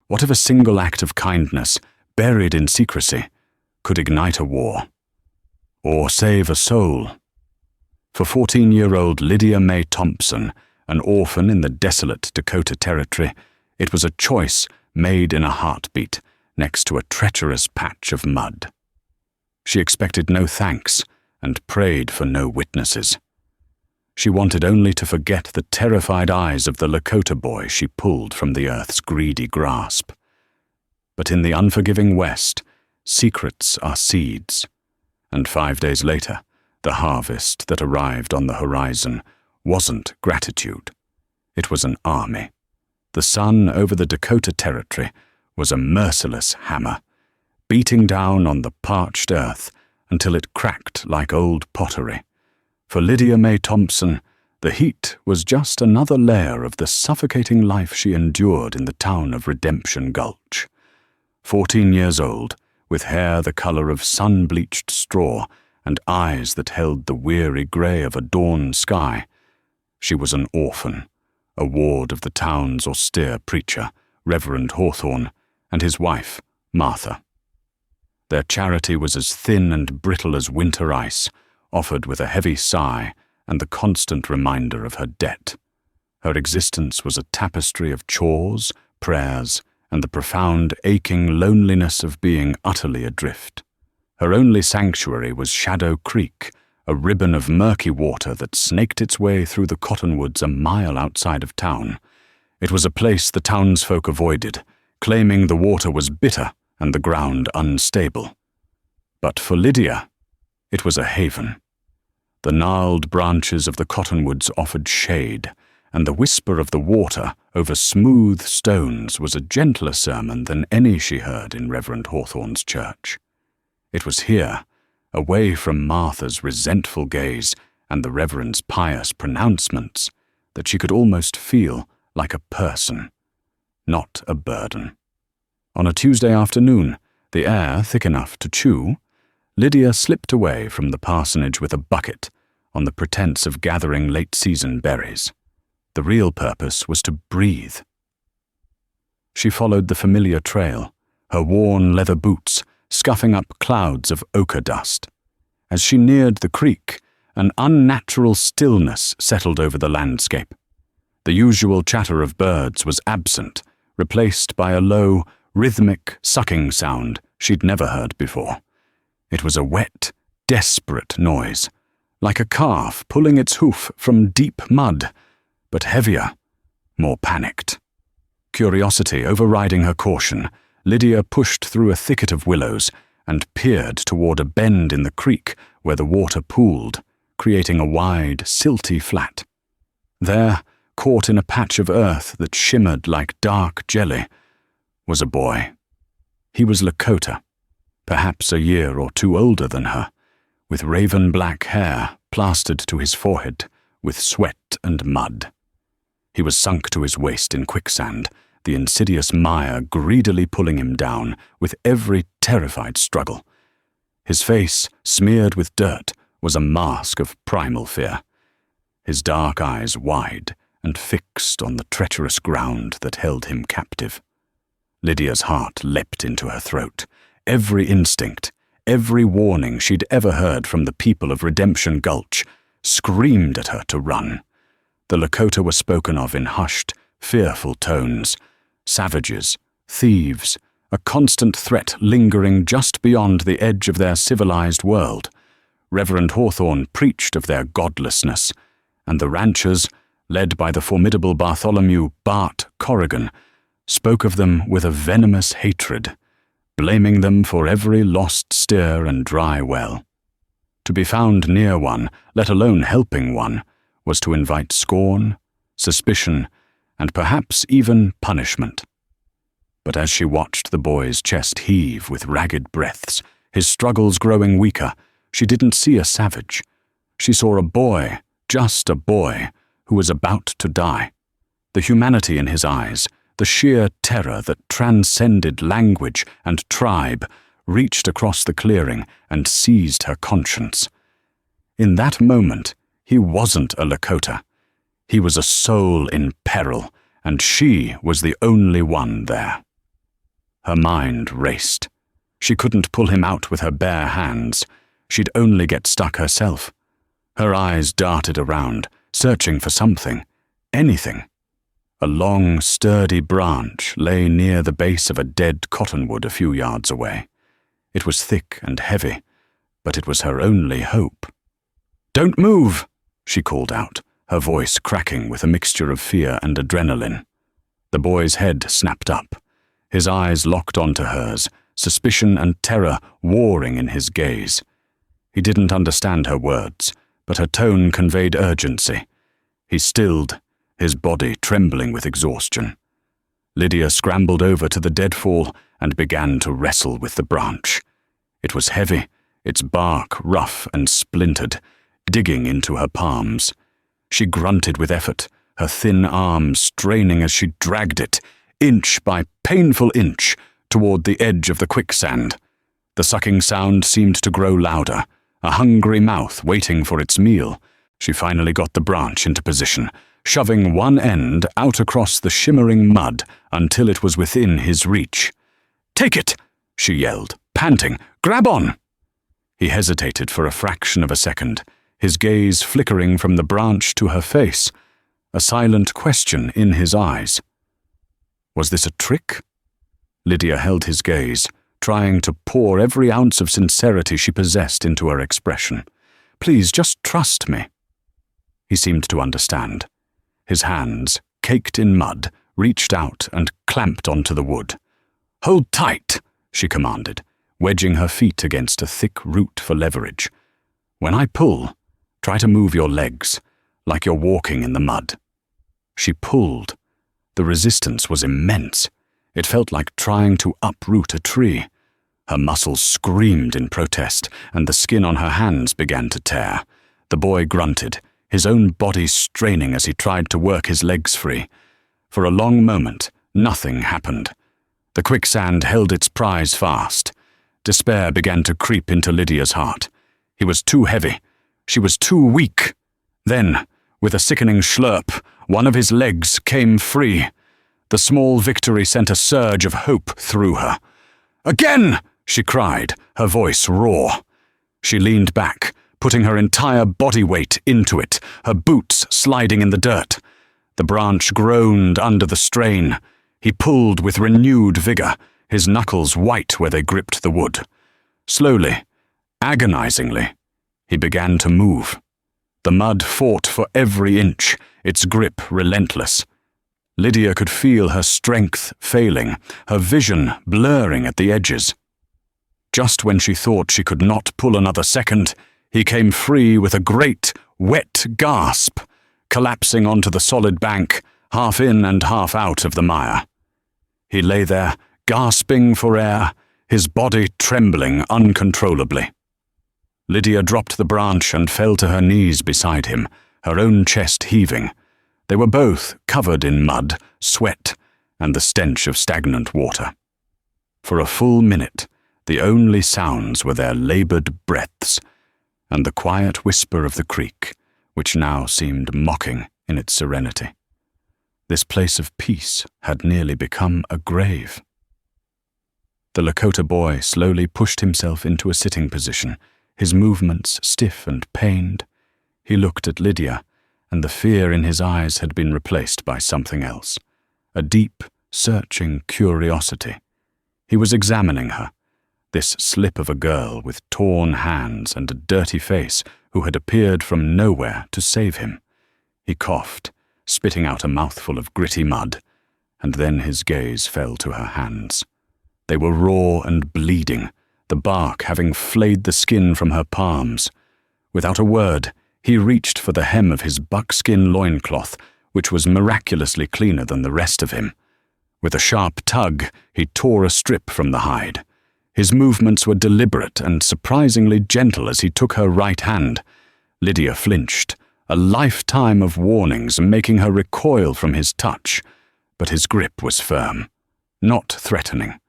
What if a single act of kindness, buried in secrecy, could ignite a war? Or save a soul? For 14-year-old Lydia Mae Thompson, an orphan in the desolate Dakota Territory, it was a choice made in a heartbeat next to a treacherous patch of mud. She expected no thanks and prayed for no witnesses. She wanted only to forget the terrified eyes of the Lakota boy she pulled from the earth's greedy grasp. But in the unforgiving West, secrets are seeds, and 5 days later, the harvest that arrived on the horizon wasn't gratitude. It was an army. The sun over the Dakota Territory was a merciless hammer, beating down on the parched earth until it cracked like old pottery. For Lydia Mae Thompson, the heat was just another layer of the suffocating life she endured in the town of Redemption Gulch. 14 years old, with hair the color of sun-bleached straw and eyes that held the weary gray of a dawn sky, she was an orphan, a ward of the town's austere preacher, Reverend Hawthorne, and his wife, Martha. Their charity was as thin and brittle as winter ice, offered with a heavy sigh and the constant reminder of her debt. Her existence was a tapestry of chores, prayers, and the profound, aching loneliness of being utterly adrift. Her only sanctuary was Shadow Creek, a ribbon of murky water that snaked its way through the cottonwoods a mile outside of town. It was a place the townsfolk avoided, claiming the water was bitter and the ground unstable. But for Lydia, it was a haven. The gnarled branches of the cottonwoods offered shade, and the whisper of the water over smooth stones was a gentler sermon than any she heard in Reverend Hawthorne's church. It was here, away from Martha's resentful gaze and the Reverend's pious pronouncements, that she could almost feel like a person, not a burden. On a Tuesday afternoon, the air thick enough to chew, Lydia slipped away from the parsonage with a bucket on the pretense of gathering late-season berries. The real purpose was to breathe. She followed the familiar trail, her worn leather boots scuffing up clouds of ochre dust. As she neared the creek, an unnatural stillness settled over the landscape. The usual chatter of birds was absent, replaced by a low, rhythmic sucking sound she'd never heard before. It was a wet, desperate noise, like a calf pulling its hoof from deep mud, but heavier, more panicked. Curiosity overriding her caution, Lydia pushed through a thicket of willows and peered toward a bend in the creek where the water pooled, creating a wide, silty flat. There, caught in a patch of earth that shimmered like dark jelly, was a boy. He was Lakota, perhaps a year or two older than her, with raven-black hair plastered to his forehead with sweat and mud. He was sunk to his waist in quicksand, the insidious mire greedily pulling him down with every terrified struggle. His face, smeared with dirt, was a mask of primal fear, his dark eyes wide and fixed on the treacherous ground that held him captive. Lydia's heart leapt into her throat. Every instinct, every warning she'd ever heard from the people of Redemption Gulch screamed at her to run. The Lakota were spoken of in hushed, fearful tones. Savages, thieves, a constant threat lingering just beyond the edge of their civilized world. Reverend Hawthorne preached of their godlessness, and the ranchers, led by the formidable Bartholomew Bart Corrigan, spoke of them with a venomous hatred, blaming them for every lost steer and dry well. To be found near one, let alone helping one, was to invite scorn, suspicion, and perhaps even punishment. But as she watched the boy's chest heave with ragged breaths, his struggles growing weaker, she didn't see a savage. She saw a boy, just a boy, who was about to die. The humanity in his eyes, the sheer terror that transcended language and tribe, reached across the clearing and seized her conscience. In that moment, he wasn't a Lakota. He was a soul in peril, and she was the only one there. Her mind raced. She couldn't pull him out with her bare hands. She'd only get stuck herself. Her eyes darted around, searching for something, anything. A long, sturdy branch lay near the base of a dead cottonwood a few yards away. It was thick and heavy, but it was her only hope. "Don't move!" she called out, her voice cracking with a mixture of fear and adrenaline. The boy's head snapped up. His eyes locked onto hers, suspicion and terror warring in his gaze. He didn't understand her words, but her tone conveyed urgency. He stilled, his body trembling with exhaustion. Lydia scrambled over to the deadfall and began to wrestle with the branch. It was heavy, its bark rough and splintered, digging into her palms. She grunted with effort, her thin arms straining as she dragged it, inch by painful inch, toward the edge of the quicksand. The sucking sound seemed to grow louder, a hungry mouth waiting for its meal. She finally got the branch into position, shoving one end out across the shimmering mud until it was within his reach. "Take it!" she yelled, panting. "Grab on!" He hesitated for a fraction of a second, his gaze flickering from the branch to her face, a silent question in his eyes. Was this a trick? Lydia held his gaze, trying to pour every ounce of sincerity she possessed into her expression. "Please, just trust me." He seemed to understand. His hands, caked in mud, reached out and clamped onto the wood. "Hold tight," she commanded, wedging her feet against a thick root for leverage. "When I pull, try to move your legs, like you're walking in the mud." She pulled. The resistance was immense. It felt like trying to uproot a tree. Her muscles screamed in protest, and the skin on her hands began to tear. The boy grunted, his own body straining as he tried to work his legs free. For a long moment, nothing happened. The quicksand held its prize fast. Despair began to creep into Lydia's heart. He was too heavy. She was too weak. Then, with a sickening slurp, one of his legs came free. The small victory sent a surge of hope through her. "Again!" she cried, her voice raw. She leaned back, putting her entire body weight into it, her boots sliding in the dirt. The branch groaned under the strain. He pulled with renewed vigor, his knuckles white where they gripped the wood. Slowly, agonizingly, he began to move. The mud fought for every inch, its grip relentless. Lydia could feel her strength failing, her vision blurring at the edges. Just when she thought she could not pull another second, he came free with a great, wet gasp, collapsing onto the solid bank, half in and half out of the mire. He lay there, gasping for air, his body trembling uncontrollably. Lydia dropped the branch and fell to her knees beside him, her own chest heaving. They were both covered in mud, sweat, and the stench of stagnant water. For a full minute, the only sounds were their labored breaths and the quiet whisper of the creek, which now seemed mocking in its serenity. This place of peace had nearly become a grave. The Lakota boy slowly pushed himself into a sitting position, his movements stiff and pained. He looked at Lydia, and the fear in his eyes had been replaced by something else, a deep, searching curiosity. He was examining her, this slip of a girl with torn hands and a dirty face who had appeared from nowhere to save him. He coughed, spitting out a mouthful of gritty mud, and then his gaze fell to her hands. They were raw and bleeding, the bark having flayed the skin from her palms. Without a word, he reached for the hem of his buckskin loincloth, which was miraculously cleaner than the rest of him. With a sharp tug, he tore a strip from the hide. His movements were deliberate and surprisingly gentle as he took her right hand. Lydia flinched, a lifetime of warnings making her recoil from his touch, but his grip was firm, not threatening.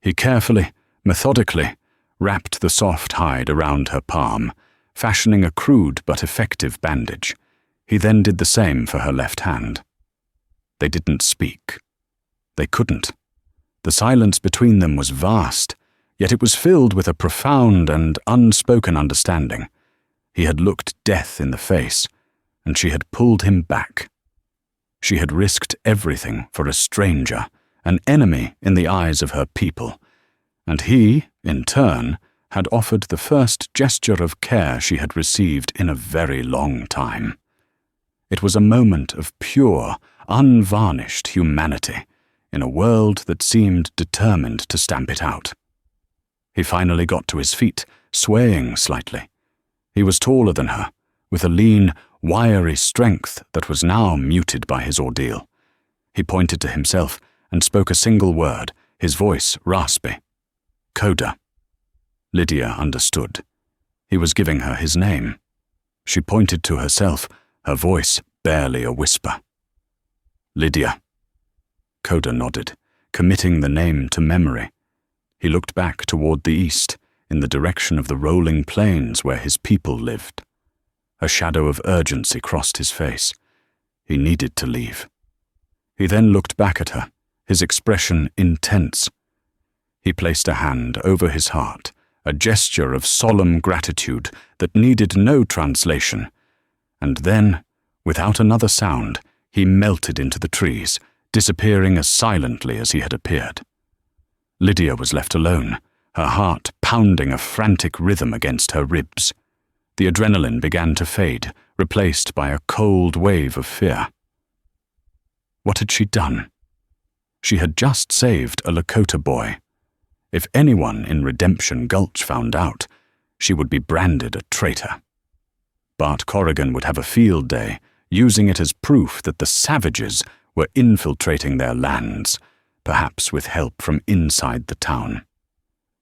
He carefully, methodically, wrapped the soft hide around her palm, fashioning a crude but effective bandage. He then did the same for her left hand. They didn't speak. They couldn't. The silence between them was vast, yet it was filled with a profound and unspoken understanding. He had looked death in the face, and she had pulled him back. She had risked everything for a stranger, an enemy in the eyes of her people, and he, in turn, had offered the first gesture of care she had received in a very long time. It was a moment of pure, unvarnished humanity in a world that seemed determined to stamp it out. He finally got to his feet, swaying slightly. He was taller than her, with a lean, wiry strength that was now muted by his ordeal. He pointed to himself and spoke a single word, his voice raspy. "Coda." Lydia understood. He was giving her his name. She pointed to herself, her voice barely a whisper. "Lydia." Coda nodded, committing the name to memory. He looked back toward the east, in the direction of the rolling plains where his people lived. A shadow of urgency crossed his face. He needed to leave. He then looked back at her, his expression intense. He placed a hand over his heart, a gesture of solemn gratitude that needed no translation, and then, without another sound, he melted into the trees, disappearing as silently as he had appeared. Lydia was left alone, her heart pounding a frantic rhythm against her ribs. The adrenaline began to fade, replaced by a cold wave of fear. What had she done? She had just saved a Lakota boy. If anyone in Redemption Gulch found out, she would be branded a traitor. Bart Corrigan would have a field day, using it as proof that the savages were infiltrating their lands, perhaps with help from inside the town.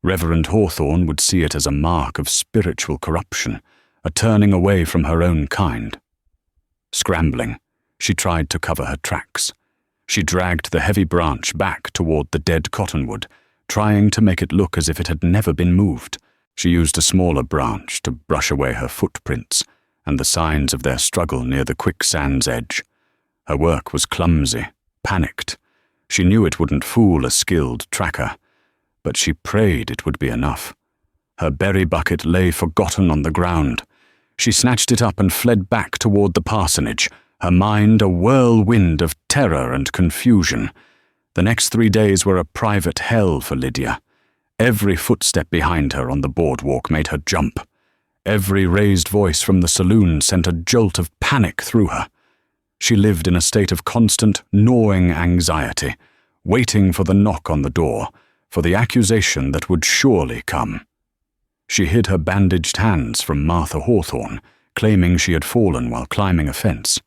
Reverend Hawthorne would see it as a mark of spiritual corruption, a turning away from her own kind. Scrambling, she tried to cover her tracks. She dragged the heavy branch back toward the dead cottonwood, trying to make it look as if it had never been moved. She used a smaller branch to brush away her footprints and the signs of their struggle near the quicksand's edge. Her work was clumsy, panicked. She knew it wouldn't fool a skilled tracker, but she prayed it would be enough. Her berry bucket lay forgotten on the ground. She snatched it up and fled back toward the parsonage, her mind a whirlwind of terror and confusion. The next 3 days were a private hell for Lydia. Every footstep behind her on the boardwalk made her jump. Every raised voice from the saloon sent a jolt of panic through her. She lived in a state of constant, gnawing anxiety, waiting for the knock on the door, for the accusation that would surely come. She hid her bandaged hands from Martha Hawthorne, claiming she had fallen while climbing a fence.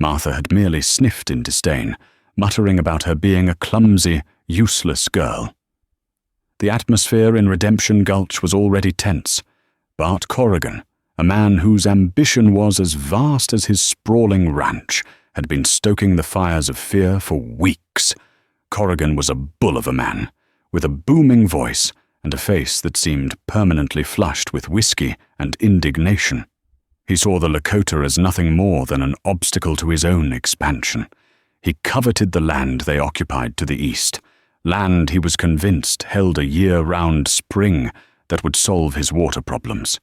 Martha had merely sniffed in disdain, muttering about her being a clumsy, useless girl. The atmosphere in Redemption Gulch was already tense. Bart Corrigan, a man whose ambition was as vast as his sprawling ranch, had been stoking the fires of fear for weeks. Corrigan was a bull of a man, with a booming voice and a face that seemed permanently flushed with whiskey and indignation. He saw the Lakota as nothing more than an obstacle to his own expansion. He coveted the land they occupied to the east, land he was convinced held a year-round spring that would solve his water problems.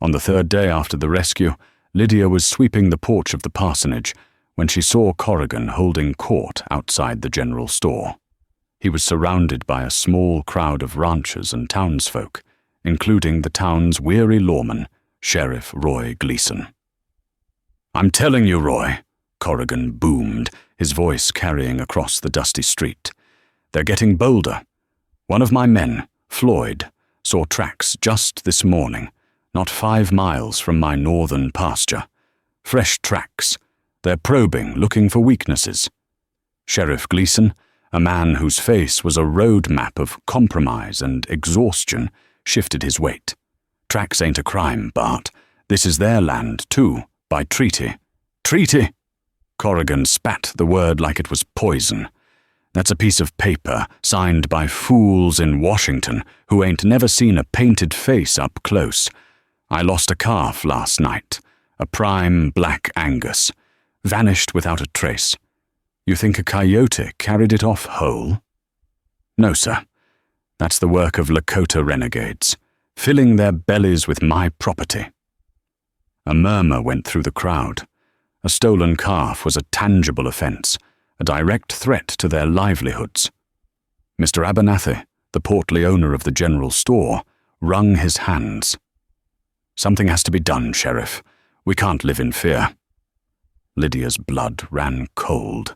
On the 3rd day after the rescue, Lydia was sweeping the porch of the parsonage when she saw Corrigan holding court outside the general store. He was surrounded by a small crowd of ranchers and townsfolk, including the town's weary lawman, Sheriff Roy Gleason. "I'm telling you, Roy," Corrigan boomed, his voice carrying across the dusty street. "They're getting bolder. One of my men, Floyd, saw tracks just this morning, not 5 miles from my northern pasture. Fresh tracks. They're probing, looking for weaknesses." Sheriff Gleason, a man whose face was a road map of compromise and exhaustion, shifted his weight. "Tracks ain't a crime, Bart. This is their land, too, by treaty." "Treaty?" Corrigan spat the word like it was poison. "That's a piece of paper signed by fools in Washington who ain't never seen a painted face up close. I lost a calf last night, a prime black Angus. Vanished without a trace. You think a coyote carried it off whole?" No, sir. That's the work of Lakota renegades, filling their bellies with my property. A murmur went through the crowd. A stolen calf was a tangible offence, a direct threat to their livelihoods. Mr. Abernathy, the portly owner of the general store, wrung his hands. Something has to be done, Sheriff. We can't live in fear. Lydia's blood ran cold.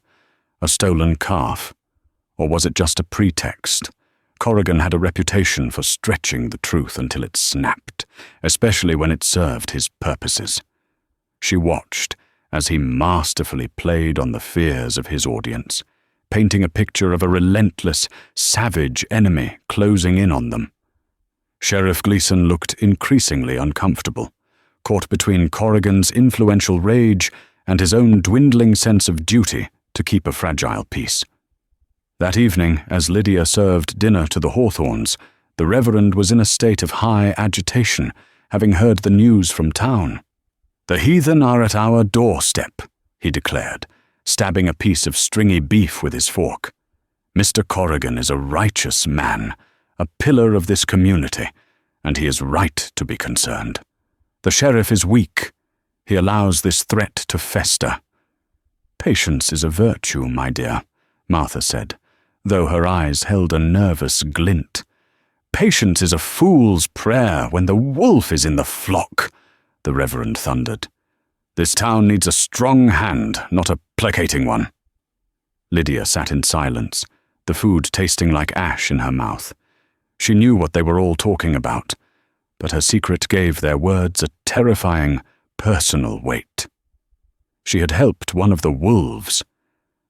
A stolen calf? Or was it just a pretext? Corrigan had a reputation for stretching the truth until it snapped, especially when it served his purposes. She watched as he masterfully played on the fears of his audience, painting a picture of a relentless, savage enemy closing in on them. Sheriff Gleason looked increasingly uncomfortable, caught between Corrigan's influential rage and his own dwindling sense of duty to keep a fragile peace. That evening, as Lydia served dinner to the Hawthorns, the Reverend was in a state of high agitation, having heard the news from town. "The heathen are at our doorstep," he declared, stabbing a piece of stringy beef with his fork. "Mr. Corrigan is a righteous man, a pillar of this community, and he is right to be concerned. The sheriff is weak. He allows this threat to fester." "Patience is a virtue, my dear," Martha said, though her eyes held a nervous glint. "Patience is a fool's prayer when the wolf is in the flock," the Reverend thundered. "This town needs a strong hand, not a placating one." Lydia sat in silence, the food tasting like ash in her mouth. She knew what they were all talking about, but her secret gave their words a terrifying, personal weight. She had helped one of the wolves.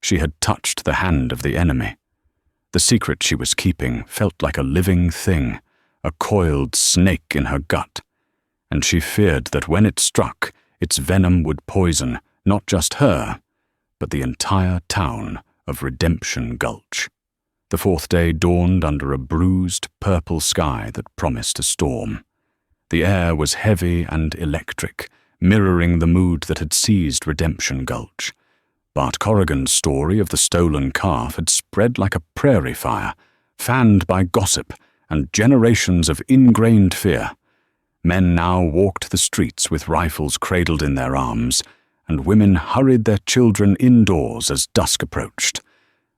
She had touched the hand of the enemy. The secret she was keeping felt like a living thing, a coiled snake in her gut, and she feared that when it struck, its venom would poison not just her, but the entire town of Redemption Gulch. The fourth day dawned under a bruised, purple sky that promised a storm. The air was heavy and electric, mirroring the mood that had seized Redemption Gulch. Bart Corrigan's story of the stolen calf had spread like a prairie fire, fanned by gossip and generations of ingrained fear. Men now walked the streets with rifles cradled in their arms, and women hurried their children indoors as dusk approached.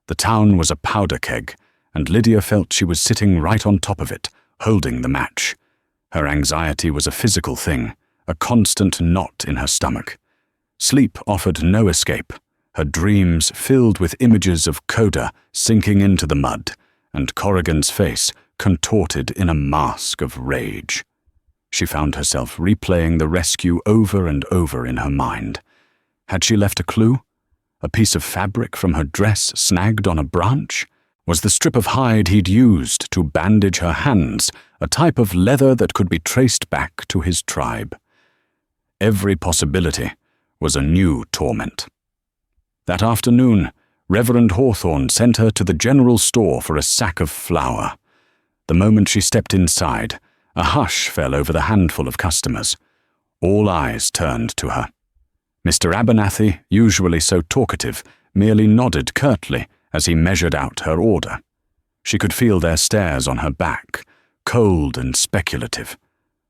The town was a powder keg, and Lydia felt she was sitting right on top of it, holding the match. Her anxiety was a physical thing, a constant knot in her stomach. Sleep offered no escape, her dreams filled with images of Coda sinking into the mud, and Corrigan's face contorted in a mask of rage. She found herself replaying the rescue over and over in her mind. Had she left a clue? A piece of fabric from her dress snagged on a branch? Was the strip of hide he'd used to bandage her hands a type of leather that could be traced back to his tribe? Every possibility was a new torment. That afternoon, Reverend Hawthorne sent her to the general store for a sack of flour. The moment she stepped inside, a hush fell over the handful of customers. All eyes turned to her. Mr. Abernathy, usually so talkative, merely nodded curtly as he measured out her order. She could feel their stares on her back, cold and speculative.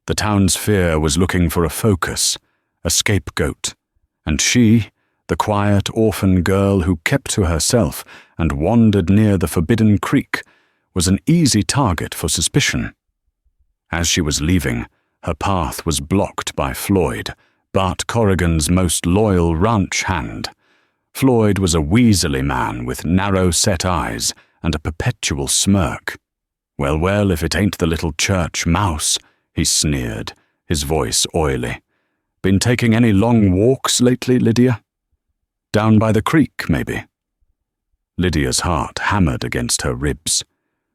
The town's fear was looking for a focus, a scapegoat, and she, the quiet orphan girl who kept to herself and wandered near the forbidden creek, was an easy target for suspicion. As she was leaving, her path was blocked by Floyd, Bart Corrigan's most loyal ranch hand. Floyd was a weaselly man with narrow-set eyes and a perpetual smirk. Well, if it ain't the little church mouse," he sneered, his voice oily. "Been taking any long walks lately, Lydia? Down by the creek, maybe?" Lydia's heart hammered against her ribs.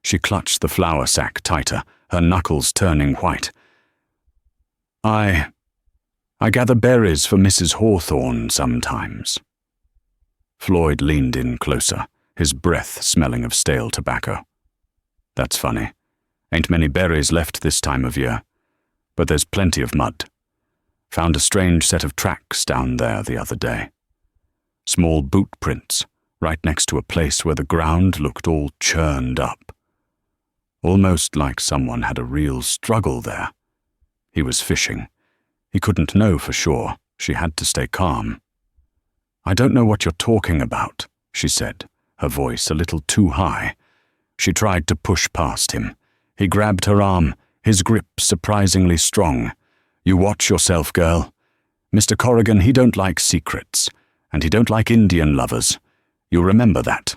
She clutched the flour sack tighter, her knuckles turning white. I gather berries for Mrs. Hawthorne sometimes." Floyd leaned in closer, his breath smelling of stale tobacco. "That's funny. Ain't many berries left this time of year, but there's plenty of mud. Found a strange set of tracks down there the other day. Small boot prints, right next to a place where the ground looked all churned up. almost like someone had a real struggle there. He was fishing. He couldn't know for sure. She had to stay calm. "I don't know what you're talking about," she said, her voice a little too high. She tried to push past him. He grabbed her arm, his grip surprisingly strong. "You watch yourself, girl. Mr. Corrigan, he don't like secrets, and he don't like Indian lovers. You remember that."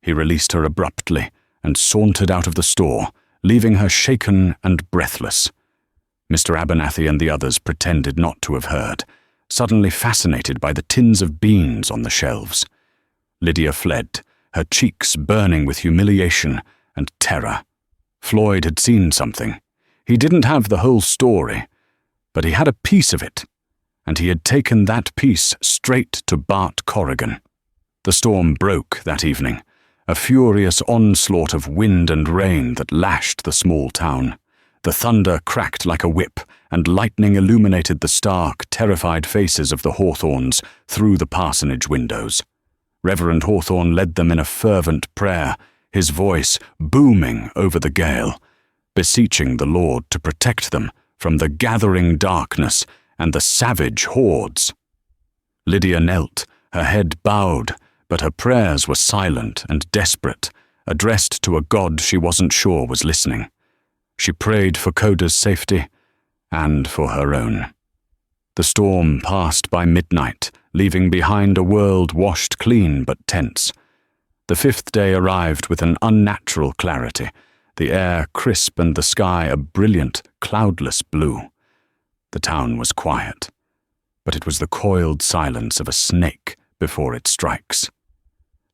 He released her abruptly and sauntered out of the store, leaving her shaken and breathless. Mr. Abernathy and the others pretended not to have heard, suddenly fascinated by the tins of beans on the shelves. Lydia fled, her cheeks burning with humiliation and terror. Floyd had seen something. He didn't have the whole story, but he had a piece of it, and he had taken that piece straight to Bart Corrigan. The storm broke that evening, a furious onslaught of wind and rain that lashed the small town. The thunder cracked like a whip, and lightning illuminated the stark, terrified faces of the Hawthorns through the parsonage windows. Reverend Hawthorne led them in a fervent prayer, his voice booming over the gale, beseeching the Lord to protect them from the gathering darkness and the savage hordes. Lydia knelt, her head bowed, but her prayers were silent and desperate, addressed to a God she wasn't sure was listening. She prayed for Coda's safety and for her own. The storm passed by midnight, leaving behind a world washed clean but tense. The fifth day arrived with an unnatural clarity, the air crisp and the sky a brilliant, cloudless blue. The town was quiet, but it was the coiled silence of a snake before it strikes.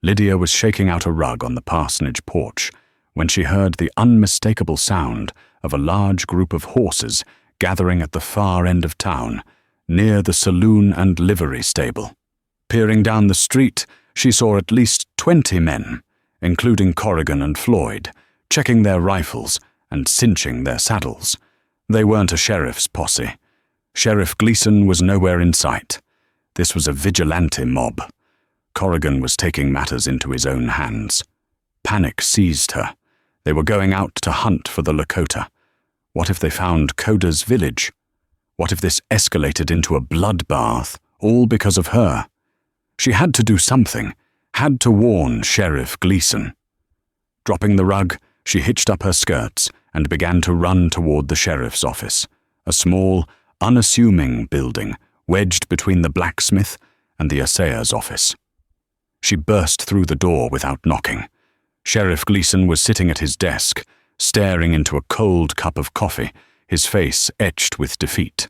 Lydia was shaking out a rug on the parsonage porch when she heard the unmistakable sound of a large group of horses gathering at the far end of town, near the saloon and livery stable. Peering down the street, she saw at least 20 men, including Corrigan and Floyd, checking their rifles and cinching their saddles. They weren't a sheriff's posse. Sheriff Gleason was nowhere in sight. This was a vigilante mob. Corrigan was taking matters into his own hands. Panic seized her. They were going out to hunt for the Lakota. What if they found Coda's village? What if this escalated into a bloodbath, all because of her? She had to do something, had to warn Sheriff Gleason. Dropping the rug, she hitched up her skirts and began to run toward the sheriff's office, a small, unassuming building wedged between the blacksmith and the assayer's office. She burst through the door without knocking. Sheriff Gleason was sitting at his desk, staring into a cold cup of coffee, his face etched with defeat.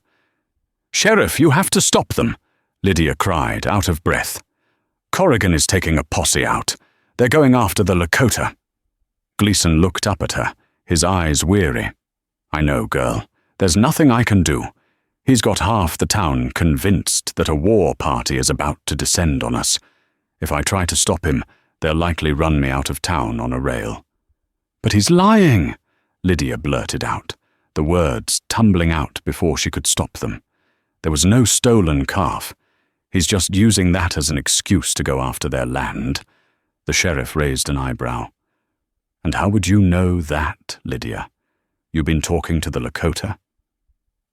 "Sheriff, you have to stop them," Lydia cried, out of breath. "Corrigan is taking a posse out. They're going after the Lakota." Gleason looked up at her, his eyes weary. "I know, girl. There's nothing I can do. He's got half the town convinced that a war party is about to descend on us. If I try to stop him, they'll likely run me out of town on a rail." "But he's lying," Lydia blurted out, the words tumbling out before she could stop them. There was no stolen calf. He's just using that as an excuse to go after their land. The sheriff raised an eyebrow. "And how would you know that, Lydia? You been talking to the Lakota?"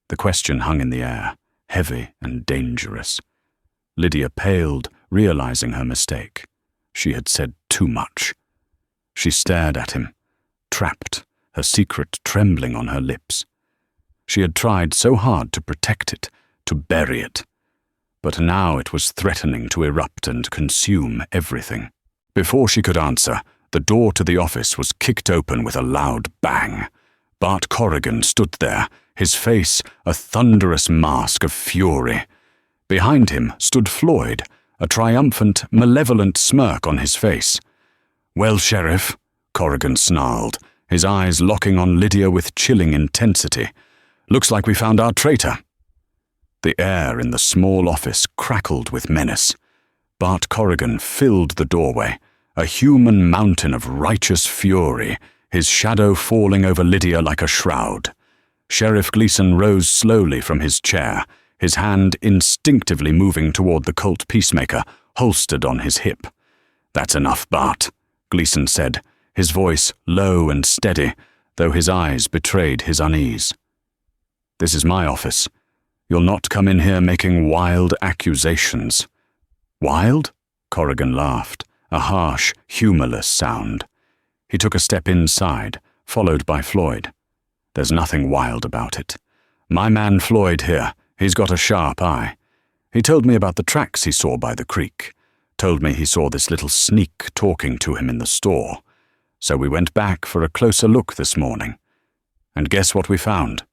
The question hung in the air, heavy and dangerous. Lydia paled, realizing her mistake. She had said too much. She stared at him, trapped, her secret trembling on her lips. She had tried so hard to protect it, to bury it. But now it was threatening to erupt and consume everything. Before she could answer, the door to the office was kicked open with a loud bang. Bart Corrigan stood there, his face a thunderous mask of fury. Behind him stood Floyd, a triumphant, malevolent smirk on his face. "Well, Sheriff," Corrigan snarled, his eyes locking on Lydia with chilling intensity. "Looks like we found our traitor." The air in the small office crackled with menace. Bart Corrigan filled the doorway, a human mountain of righteous fury, his shadow falling over Lydia like a shroud. Sheriff Gleason rose slowly from his chair, his hand instinctively moving toward the Colt peacemaker, holstered on his hip. "That's enough, Bart," Gleason said, his voice low and steady, though his eyes betrayed his unease. "This is my office. You'll not come in here making wild accusations." "Wild?" Corrigan laughed, a harsh, humorless sound. He took a step inside, followed by Floyd. "There's nothing wild about it. My man Floyd here, he's got a sharp eye. He told me about the tracks he saw by the creek. Told me he saw this little sneak talking to him in the store. So we went back for a closer look this morning. And guess what we found?"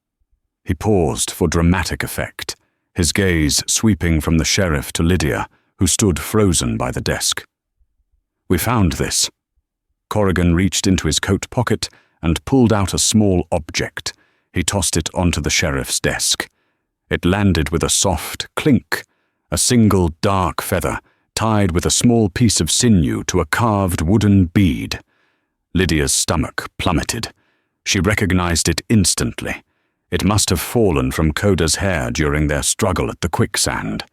He paused for dramatic effect, his gaze sweeping from the sheriff to Lydia, who stood frozen by the desk. "We found this." Corrigan reached into his coat pocket and pulled out a small object. He tossed it onto the sheriff's desk. It landed with a soft clink, a single dark feather tied with a small piece of sinew to a carved wooden bead. Lydia's stomach plummeted. She recognized it instantly. It must have fallen from Coda's hair during their struggle at the Quicksand.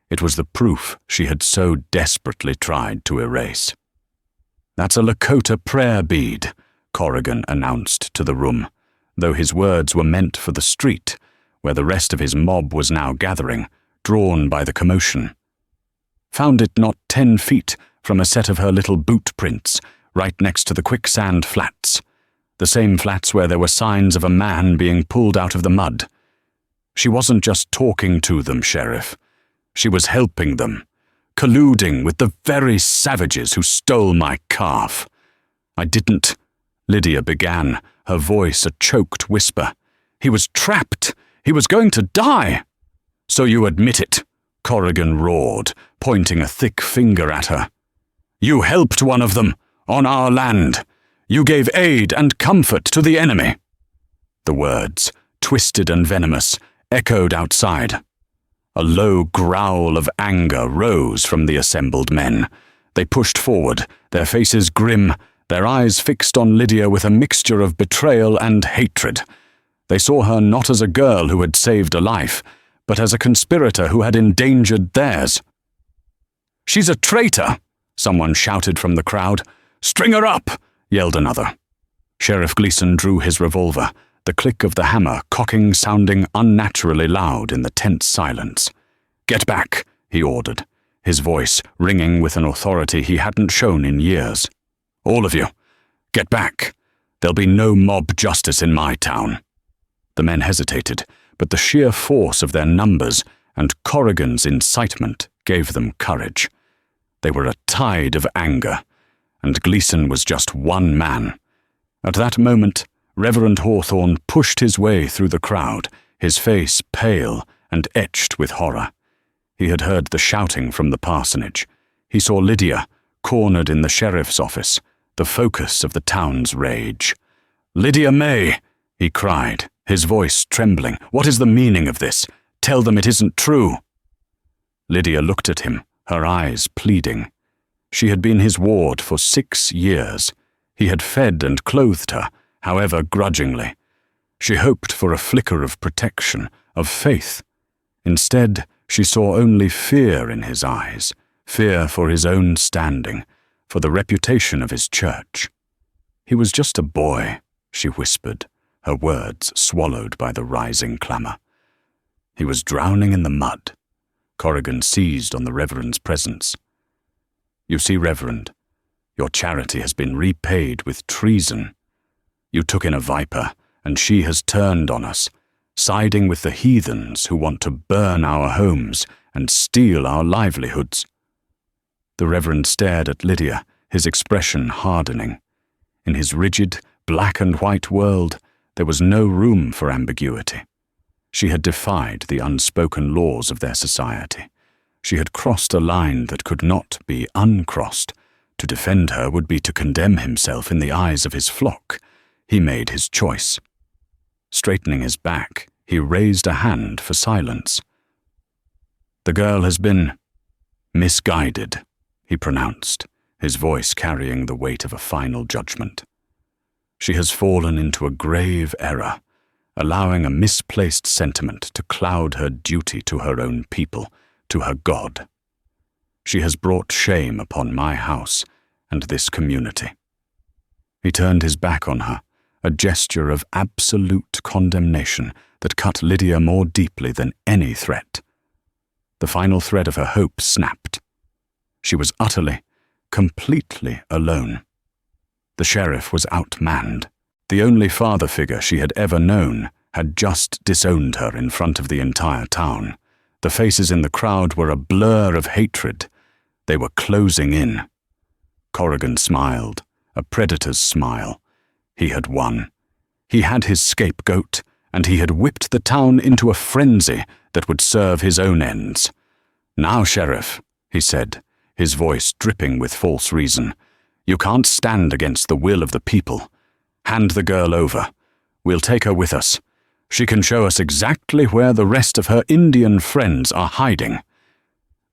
It was the proof she had so desperately tried to erase. "That's a Lakota prayer bead," Corrigan announced to the room, though his words were meant for the street, where the rest of his mob was now gathering, drawn by the commotion. "Found it not 10 feet from a set of her little boot prints, right next to the Quicksand flats. The same flats where there were signs of a man being pulled out of the mud. She wasn't just talking to them, Sheriff. She was helping them, colluding with the very savages who stole my calf. I didn't," Lydia began, her voice a choked whisper. "He was trapped. He was going to die." "So you admit it," Corrigan roared, pointing a thick finger at her. "You helped one of them, on our land. You gave aid and comfort to the enemy." The words, twisted and venomous, echoed outside. A low growl of anger rose from the assembled men. They pushed forward, their faces grim, their eyes fixed on Lydia with a mixture of betrayal and hatred. They saw her not as a girl who had saved a life, but as a conspirator who had endangered theirs. "She's a traitor!" someone shouted from the crowd. "String her up!" yelled another. Sheriff Gleason drew his revolver, the click of the hammer cocking sounding unnaturally loud in the tense silence. "Get back," he ordered, his voice ringing with an authority he hadn't shown in years. "All of you, get back. There'll be no mob justice in my town." The men hesitated, but the sheer force of their numbers and Corrigan's incitement gave them courage. They were a tide of anger, and Gleason was just one man. At that moment, Reverend Hawthorne pushed his way through the crowd, his face pale and etched with horror. He had heard the shouting from the parsonage. He saw Lydia, cornered in the sheriff's office, the focus of the town's rage. "Lydia May!" he cried, his voice trembling. "What is the meaning of this? Tell them it isn't true." Lydia looked at him, her eyes pleading. She had been his ward for 6 years. He had fed and clothed her, however grudgingly. She hoped for a flicker of protection, of faith. Instead, she saw only fear in his eyes, fear for his own standing, for the reputation of his church. "He was just a boy," she whispered, her words swallowed by the rising clamor. "He was drowning in the mud." Corrigan seized on the Reverend's presence. "You see, Reverend, your charity has been repaid with treason. You took in a viper, and she has turned on us, siding with the heathens who want to burn our homes and steal our livelihoods." The Reverend stared at Lydia, his expression hardening. In his rigid, black and white world, there was no room for ambiguity. She had defied the unspoken laws of their society. She had crossed a line that could not be uncrossed. To defend her would be to condemn himself in the eyes of his flock. He made his choice. Straightening his back, he raised a hand for silence. "The girl has been misguided," he pronounced, his voice carrying the weight of a final judgment. "She has fallen into a grave error, allowing a misplaced sentiment to cloud her duty to her own people, to her God. She has brought shame upon my house and this community." He turned his back on her, a gesture of absolute condemnation that cut Lydia more deeply than any threat. The final thread of her hope snapped. She was utterly, completely alone. The sheriff was outmanned. The only father figure she had ever known had just disowned her in front of the entire town. The faces in the crowd were a blur of hatred. They were closing in. Corrigan smiled, a predator's smile. He had won. He had his scapegoat, and he had whipped the town into a frenzy that would serve his own ends. "Now, Sheriff," he said, his voice dripping with false reason, "you can't stand against the will of the people. Hand the girl over. We'll take her with us. She can show us exactly where the rest of her Indian friends are hiding."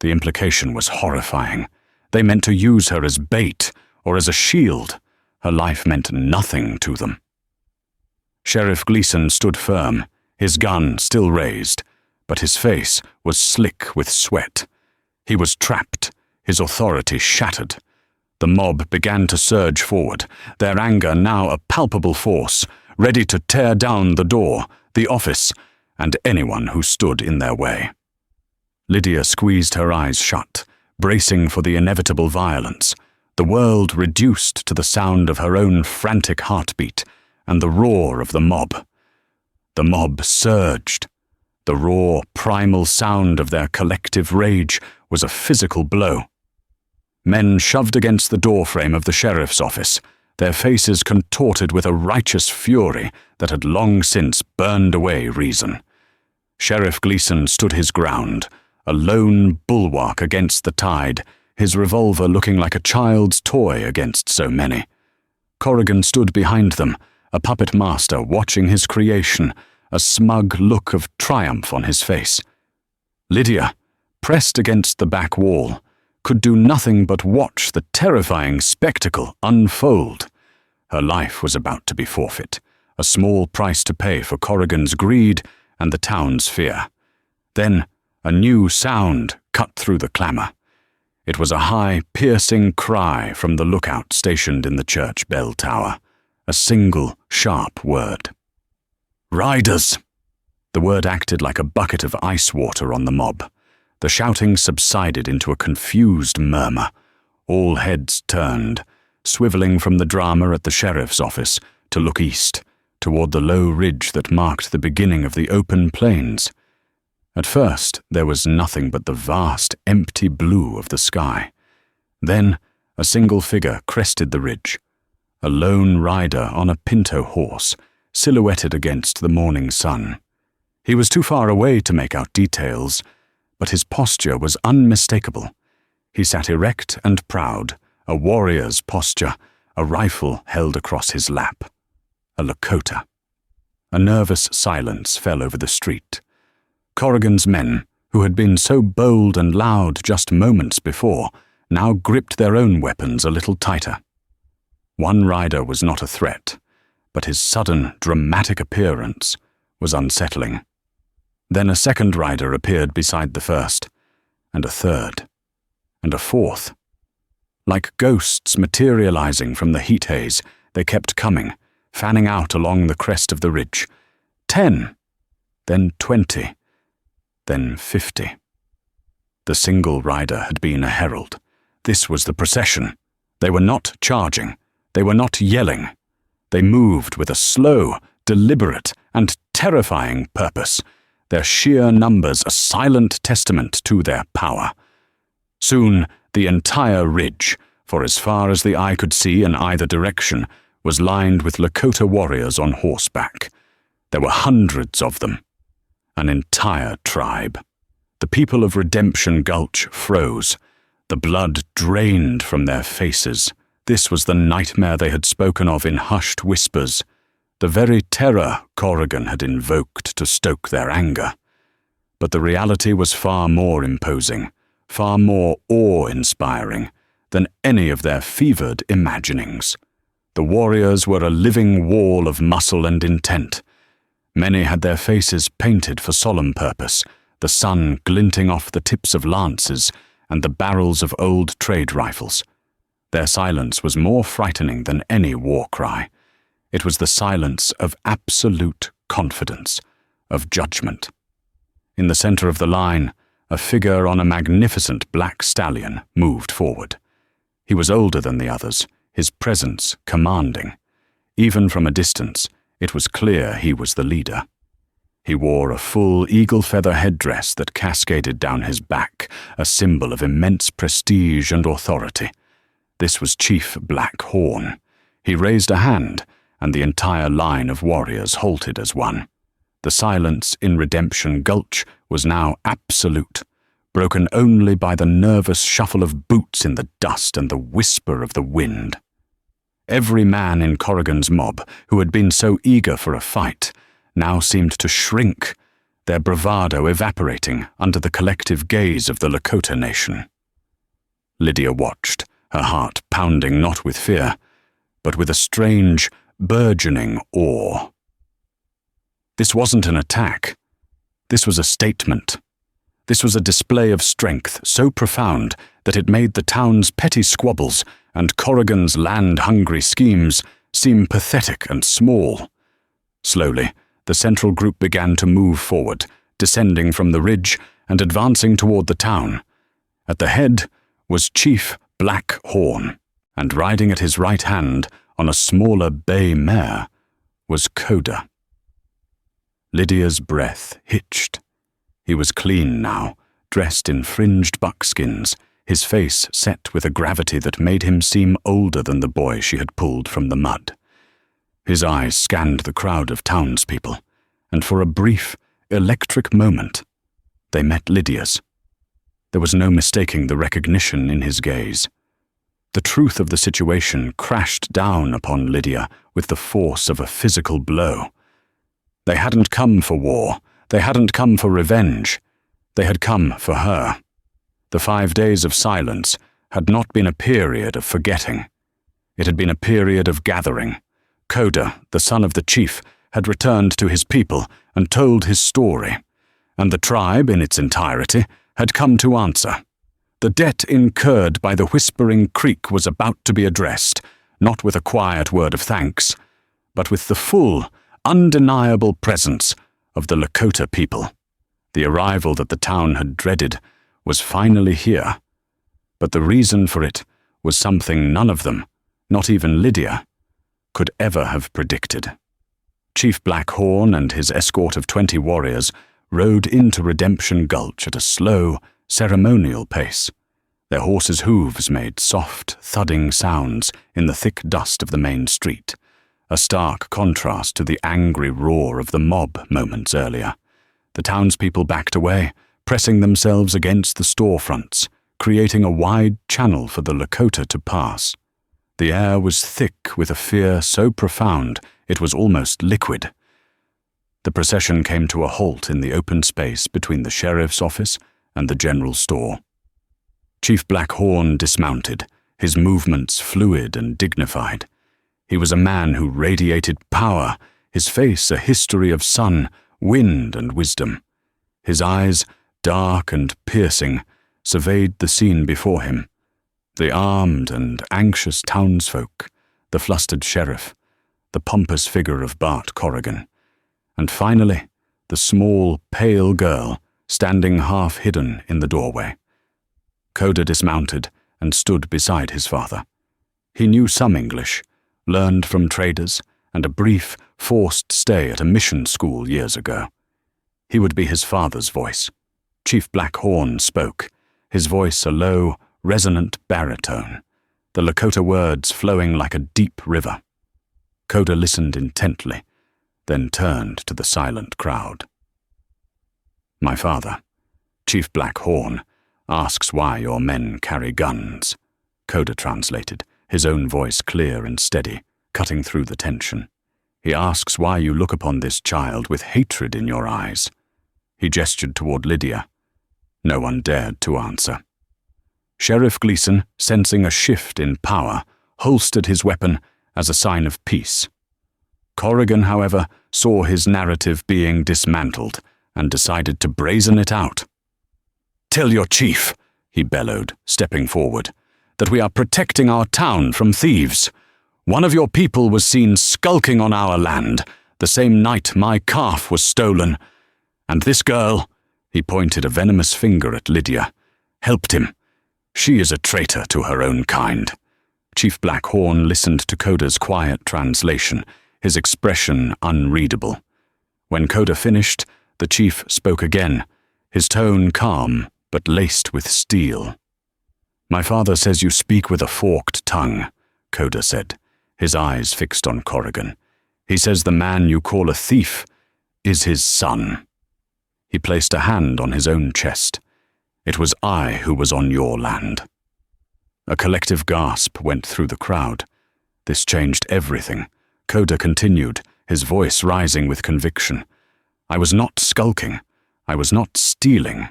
The implication was horrifying. They meant to use her as bait or as a shield. Her life meant nothing to them. Sheriff Gleason stood firm, his gun still raised, but his face was slick with sweat. He was trapped, his authority shattered. The mob began to surge forward, their anger now a palpable force, ready to tear down the door, the office, and anyone who stood in their way. Lydia squeezed her eyes shut, bracing for the inevitable violence, the world reduced to the sound of her own frantic heartbeat and the roar of the mob. The mob surged. The raw, primal sound of their collective rage was a physical blow. Men shoved against the doorframe of the sheriff's office, their faces contorted with a righteous fury that had long since burned away reason. Sheriff Gleason stood his ground, a lone bulwark against the tide, his revolver looking like a child's toy against so many. Corrigan stood behind them, a puppet master watching his creation, a smug look of triumph on his face. Lydia, pressed against the back wall, could do nothing but watch the terrifying spectacle unfold. Her life was about to be forfeit, a small price to pay for Corrigan's greed and the town's fear. Then a new sound cut through the clamor. It was a high, piercing cry from the lookout stationed in the church bell tower, a single, sharp word. "Riders!" The word acted like a bucket of ice water on the mob. The shouting subsided into a confused murmur. All heads turned, swiveling from the drama at the sheriff's office to look east, toward the low ridge that marked the beginning of the open plains. At first, there was nothing but the vast, empty blue of the sky. Then, a single figure crested the ridge, a lone rider on a pinto horse, silhouetted against the morning sun. He was too far away to make out details, but his posture was unmistakable. He sat erect and proud, a warrior's posture, a rifle held across his lap. A Lakota. A nervous silence fell over the street. Corrigan's men, who had been so bold and loud just moments before, now gripped their own weapons a little tighter. One rider was not a threat, but his sudden, dramatic appearance was unsettling. Then a second rider appeared beside the first, and a third, and a fourth. Like ghosts materializing from the heat haze, they kept coming, fanning out along the crest of the ridge. 10, then 20, then 50. The single rider had been a herald. This was the procession. They were not charging. They were not yelling. They moved with a slow, deliberate, and terrifying purpose, their sheer numbers a silent testament to their power. Soon, the entire ridge, for as far as the eye could see in either direction, was lined with Lakota warriors on horseback. There were hundreds of them. An entire tribe. The people of Redemption Gulch froze. The blood drained from their faces. This was the nightmare they had spoken of in hushed whispers, the very terror Corrigan had invoked to stoke their anger. But the reality was far more imposing, far more awe-inspiring than any of their fevered imaginings. The warriors were a living wall of muscle and intent. Many had their faces painted for solemn purpose, the sun glinting off the tips of lances and the barrels of old trade rifles. Their silence was more frightening than any war cry. It was the silence of absolute confidence, of judgment. In the center of the line, a figure on a magnificent black stallion moved forward. He was older than the others, his presence commanding. Even from a distance, it was clear he was the leader. He wore a full eagle feather headdress that cascaded down his back, a symbol of immense prestige and authority. This was Chief Black Horn. He raised a hand, and the entire line of warriors halted as one. The silence in Redemption Gulch was now absolute, broken only by the nervous shuffle of boots in the dust and the whisper of the wind. Every man in Corrigan's mob, who had been so eager for a fight, now seemed to shrink, their bravado evaporating under the collective gaze of the Lakota nation. Lydia watched, her heart pounding not with fear, but with a strange, burgeoning awe. This wasn't an attack. This was a statement. This was a display of strength so profound that it made the town's petty squabbles and Corrigan's land-hungry schemes seem pathetic and small. Slowly, the central group began to move forward, descending from the ridge and advancing toward the town. At the head was Chief Black Horn, and riding at his right hand on a smaller bay mare was Coda. Lydia's breath hitched. He was clean now, dressed in fringed buckskins, his face set with a gravity that made him seem older than the boy she had pulled from the mud. His eyes scanned the crowd of townspeople, and for a brief, electric moment, they met Lydia's. There was no mistaking the recognition in his gaze. The truth of the situation crashed down upon Lydia with the force of a physical blow. They hadn't come for war. They hadn't come for revenge. They had come for her. The 5 days of silence had not been a period of forgetting. It had been a period of gathering. Coda, the son of the chief, had returned to his people and told his story, and the tribe in its entirety had come to answer. The debt incurred by the Whispering Creek was about to be addressed, not with a quiet word of thanks, but with the full, undeniable presence of the Lakota people. The arrival that the town had dreaded was finally here, but the reason for it was something none of them, not even Lydia, could ever have predicted. Chief Black Horn and his escort of 20 warriors rode into Redemption Gulch at a slow, ceremonial pace. Their horses' hooves made soft, thudding sounds in the thick dust of the main street, a stark contrast to the angry roar of the mob moments earlier. The townspeople backed away, pressing themselves against the storefronts, creating a wide channel for the Lakota to pass. The air was thick with a fear so profound it was almost liquid. The procession came to a halt in the open space between the sheriff's office and the general store. Chief Black Horn dismounted, his movements fluid and dignified. He was a man who radiated power, his face a history of sun, wind, and wisdom. His eyes, dark and piercing, surveyed the scene before him. The armed and anxious townsfolk, the flustered sheriff, the pompous figure of Bart Corrigan, and finally, the small, pale girl standing half-hidden in the doorway. Coda dismounted and stood beside his father. He knew some English, learned from traders, and a brief, forced stay at a mission school years ago. He would be his father's voice. Chief Black Horn spoke, his voice a low, resonant baritone, the Lakota words flowing like a deep river. Coda listened intently, then turned to the silent crowd. "My father, Chief Black Horn, asks why your men carry guns," Coda translated, his own voice clear and steady, cutting through the tension. "He asks why you look upon this child with hatred in your eyes." He gestured toward Lydia. No one dared to answer. Sheriff Gleason, sensing a shift in power, holstered his weapon as a sign of peace. Corrigan, however, saw his narrative being dismantled and decided to brazen it out. "Tell your chief," he bellowed, stepping forward, "that we are protecting our town from thieves. One of your people was seen skulking on our land the same night my calf was stolen, and this girl," he pointed a venomous finger at Lydia, "helped him. She is a traitor to her own kind." Chief Blackhorn listened to Coda's quiet translation, his expression unreadable. When Coda finished, the chief spoke again, his tone calm but laced with steel. "My father says you speak with a forked tongue," Coda said, his eyes fixed on Corrigan. "He says the man you call a thief is his son." He placed a hand on his own chest. "It was I who was on your land." A collective gasp went through the crowd. This changed everything. Coda continued, his voice rising with conviction. "I was not skulking. I was not stealing.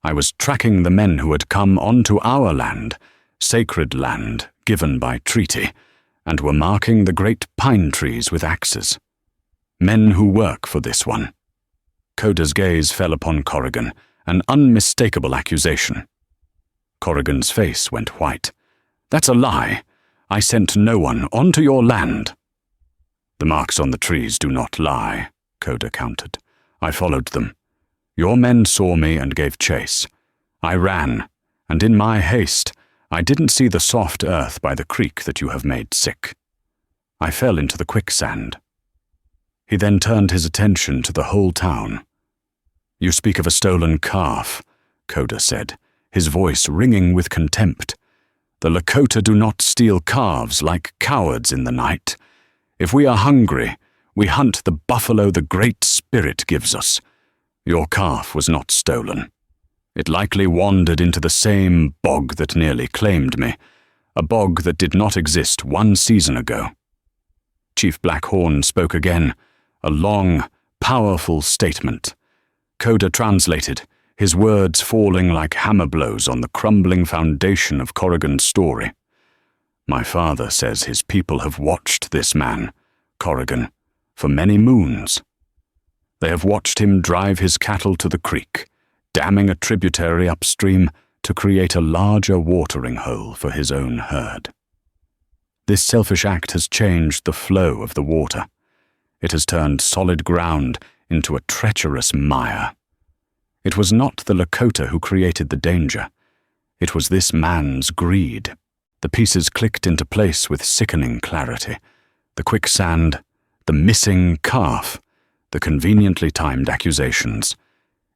I was tracking the men who had come onto our land, sacred land given by treaty, and were marking the great pine trees with axes. Men who work for this one." Coda's gaze fell upon Corrigan, an unmistakable accusation. Corrigan's face went white. "That's a lie. I sent no one onto your land." "The marks on the trees do not lie," Coda countered. "I followed them. Your men saw me and gave chase. I ran, and in my haste, I didn't see the soft earth by the creek that you have made sick. I fell into the quicksand." He then turned his attention to the whole town. "You speak of a stolen calf," Coda said, his voice ringing with contempt. "The Lakota do not steal calves like cowards in the night. If we are hungry, we hunt the buffalo the Great Spirit gives us. Your calf was not stolen. It likely wandered into the same bog that nearly claimed me, a bog that did not exist 1 season ago." Chief Blackhorn spoke again, a long, powerful statement. Coda translated, his words falling like hammer blows on the crumbling foundation of Corrigan's story. "My father says his people have watched this man, Corrigan, for many moons. They have watched him drive his cattle to the creek, damming a tributary upstream to create a larger watering hole for his own herd. This selfish act has changed the flow of the water. It has turned solid ground into a treacherous mire. It was not the Lakota who created the danger. It was this man's greed." The pieces clicked into place with sickening clarity. The quicksand, the missing calf, the conveniently timed accusations.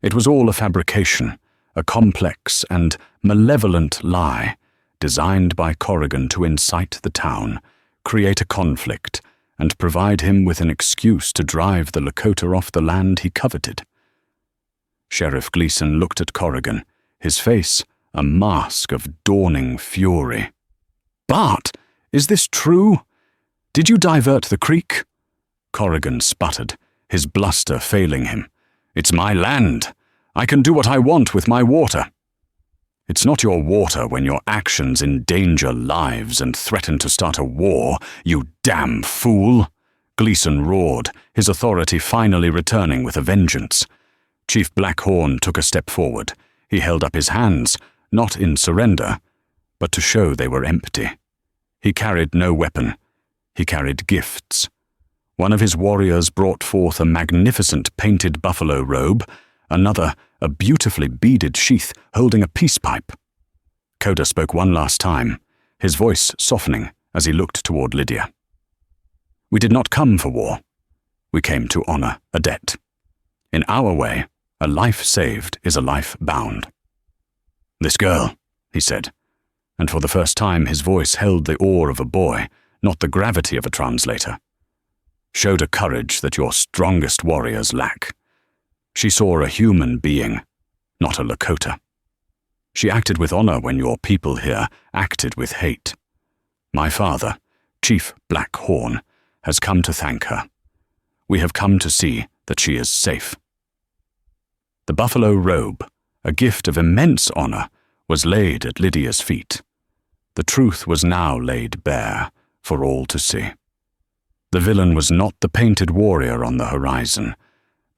It was all a fabrication, a complex and malevolent lie, designed by Corrigan to incite the town, create a conflict, and provide him with an excuse to drive the Lakota off the land he coveted. Sheriff Gleason looked at Corrigan, his face a mask of dawning fury. "Bart, is this true? Did you divert the creek?" Corrigan sputtered, his bluster failing him. "It's my land. I can do what I want with my water." "It's not your water when your actions endanger lives and threaten to start a war, you damn fool!" Gleason roared, his authority finally returning with a vengeance. Chief Blackhorn took a step forward. He held up his hands, not in surrender, but to show they were empty. He carried no weapon. He carried gifts. One of his warriors brought forth a magnificent painted buffalo robe, another a beautifully beaded sheath holding a peace pipe. Coda spoke one last time, his voice softening as he looked toward Lydia. "We did not come for war. We came to honor a debt. In our way, a life saved is a life bound." "This girl," he said, and for the first time his voice held the awe of a boy, not the gravity of a translator, "showed a courage that your strongest warriors lack. She saw a human being, not a Lakota. She acted with honor when your people here acted with hate. My father, Chief Blackhorn, has come to thank her. We have come to see that she is safe." The buffalo robe, a gift of immense honor, was laid at Lydia's feet. The truth was now laid bare for all to see. The villain was not the painted warrior on the horizon,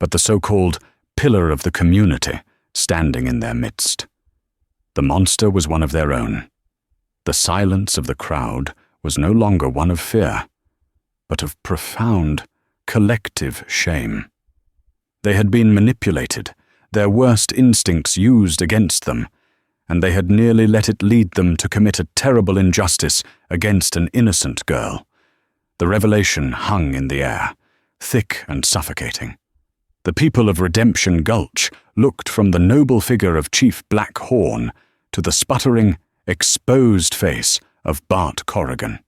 but the so-called pillar of the community standing in their midst. The monster was one of their own. The silence of the crowd was no longer one of fear, but of profound, collective shame. They had been manipulated, their worst instincts used against them, and they had nearly let it lead them to commit a terrible injustice against an innocent girl. The revelation hung in the air, thick and suffocating. The people of Redemption Gulch looked from the noble figure of Chief Black Horn to the sputtering, exposed face of Bart Corrigan.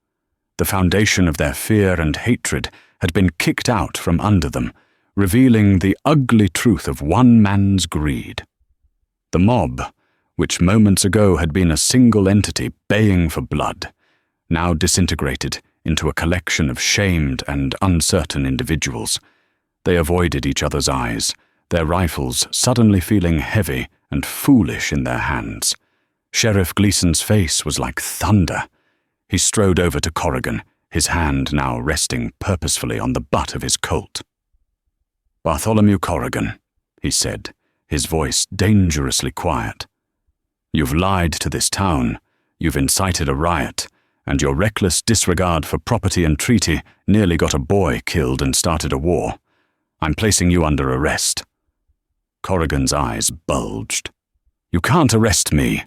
The foundation of their fear and hatred had been kicked out from under them, revealing the ugly truth of one man's greed. The mob, which moments ago had been a single entity baying for blood, now disintegrated into a collection of shamed and uncertain individuals. They avoided each other's eyes, their rifles suddenly feeling heavy and foolish in their hands. Sheriff Gleason's face was like thunder. He strode over to Corrigan, his hand now resting purposefully on the butt of his Colt. "Bartholomew Corrigan," he said, his voice dangerously quiet. "You've lied to this town, you've incited a riot, and your reckless disregard for property and treaty nearly got a boy killed and started a war. I'm placing you under arrest." Corrigan's eyes bulged. "You can't arrest me.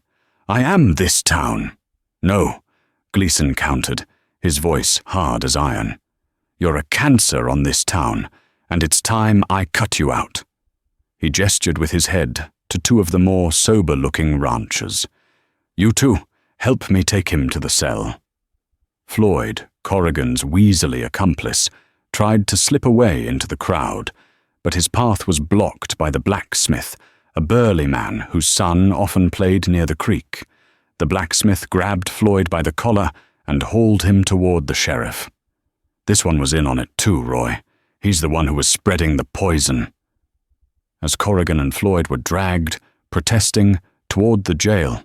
I am this town." "No," Gleason countered, his voice hard as iron. "You're a cancer on this town, and it's time I cut you out." He gestured with his head to two of the more sober-looking ranchers. "You two, help me take him to the cell." Floyd, Corrigan's weaselly accomplice, tried to slip away into the crowd, but his path was blocked by the blacksmith, a burly man whose son often played near the creek. The blacksmith grabbed Floyd by the collar and hauled him toward the sheriff. "This one was in on it too, Roy. He's the one who was spreading the poison." As Corrigan and Floyd were dragged, protesting, toward the jail,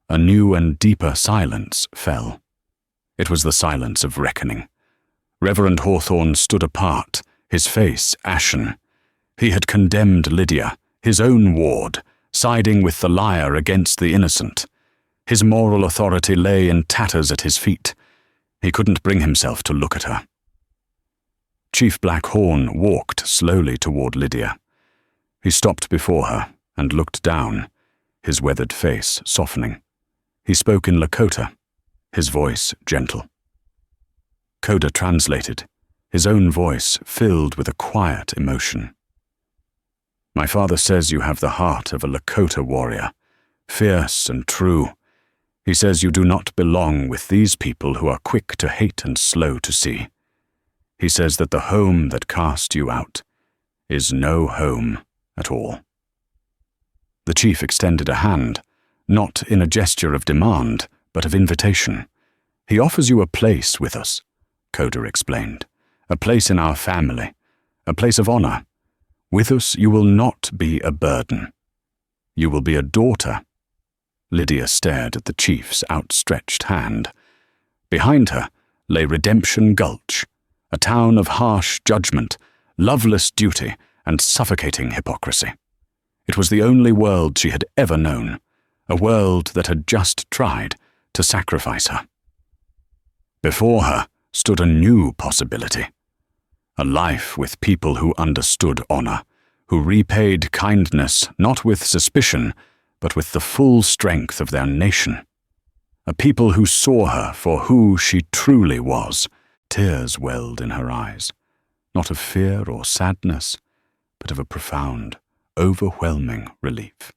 a new and deeper silence fell. It was the silence of reckoning. Reverend Hawthorne stood apart, his face ashen. He had condemned Lydia, his own ward, siding with the liar against the innocent. His moral authority lay in tatters at his feet. He couldn't bring himself to look at her. Chief Black Horn walked slowly toward Lydia. He stopped before her and looked down, his weathered face softening. He spoke in Lakota, his voice gentle. Coda translated, his own voice filled with a quiet emotion. "My father says you have the heart of a Lakota warrior, fierce and true. He says you do not belong with these people who are quick to hate and slow to see. He says that the home that cast you out is no home at all." The chief extended a hand, not in a gesture of demand, but of invitation. "He offers you a place with us," Coda explained. "A place in our family, a place of honor. With us you will not be a burden. You will be a daughter." Lydia stared at the chief's outstretched hand. Behind her lay Redemption Gulch, a town of harsh judgment, loveless duty, and suffocating hypocrisy. It was the only world she had ever known, a world that had just tried to sacrifice her. Before her stood a new possibility, a life with people who understood honor, who repaid kindness not with suspicion, but with the full strength of their nation. A people who saw her for who she truly was. Tears welled in her eyes, not of fear or sadness, but of a profound, overwhelming relief.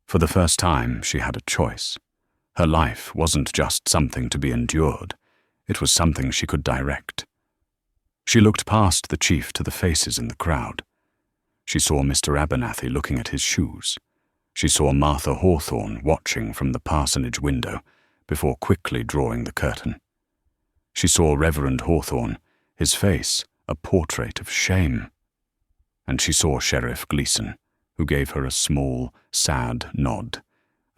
For the first time, she had a choice. Her life wasn't just something to be endured. It was something she could direct. She looked past the chief to the faces in the crowd. She saw Mr. Abernathy looking at his shoes. She saw Martha Hawthorne watching from the parsonage window before quickly drawing the curtain. She saw Reverend Hawthorne, his face a portrait of shame. And she saw Sheriff Gleason, who gave her a small, sad nod,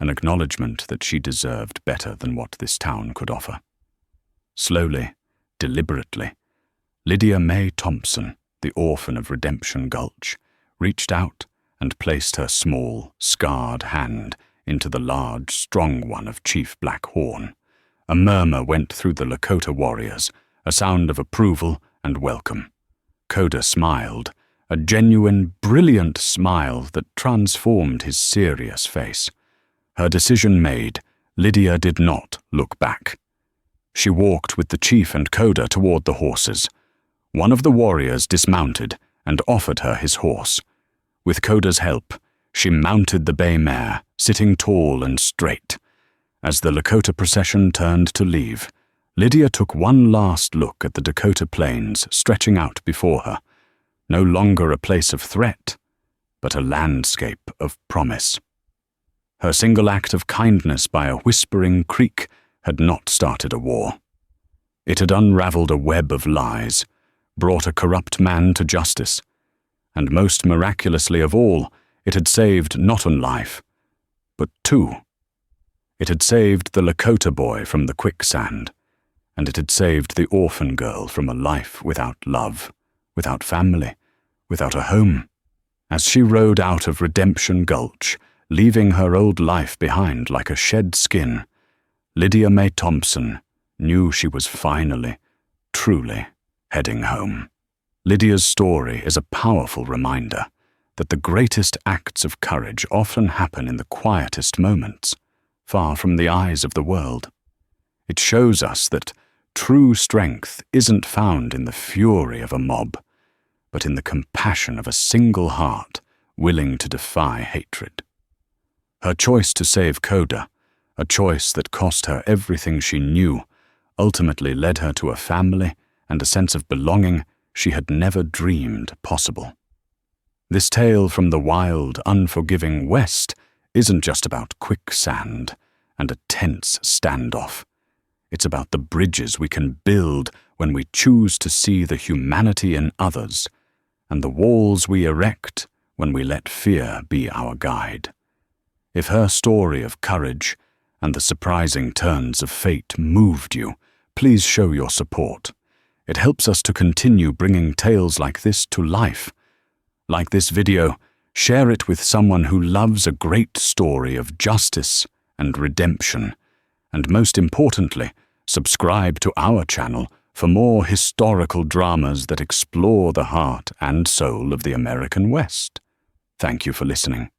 an acknowledgement that she deserved better than what this town could offer. Slowly, deliberately, Lydia May Thompson, the orphan of Redemption Gulch, reached out and placed her small, scarred hand into the large, strong one of Chief Black Horn, A murmur went through the Lakota warriors, a sound of approval and welcome. Coda smiled, a genuine, brilliant smile that transformed his serious face. Her decision made, Lydia did not look back. She walked with the chief and Coda toward the horses. One of the warriors dismounted and offered her his horse. With Coda's help, she mounted the bay mare, sitting tall and straight. As the Lakota procession turned to leave, Lydia took one last look at the Dakota plains stretching out before her, no longer a place of threat, but a landscape of promise. Her single act of kindness by a whispering creek had not started a war. It had unraveled a web of lies, brought a corrupt man to justice, and most miraculously of all, it had saved not one life, but two. It had saved the Lakota boy from the quicksand, and it had saved the orphan girl from a life without love, without family, without a home. As she rode out of Redemption Gulch, leaving her old life behind like a shed skin, Lydia May Thompson knew she was finally, truly heading home. Lydia's story is a powerful reminder that the greatest acts of courage often happen in the quietest moments, far from the eyes of the world. It shows us that true strength isn't found in the fury of a mob, but in the compassion of a single heart willing to defy hatred. Her choice to save Coda, a choice that cost her everything she knew, ultimately led her to a family and a sense of belonging she had never dreamed possible. This tale from the wild, unforgiving West isn't just about quicksand and a tense standoff. It's about the bridges we can build when we choose to see the humanity in others, and the walls we erect when we let fear be our guide. If her story of courage and the surprising turns of fate moved you, please show your support. It helps us to continue bringing tales like this to life. Like this video, share it with someone who loves a great story of justice and redemption. And most importantly, subscribe to our channel for more historical dramas that explore the heart and soul of the American West. Thank you for listening.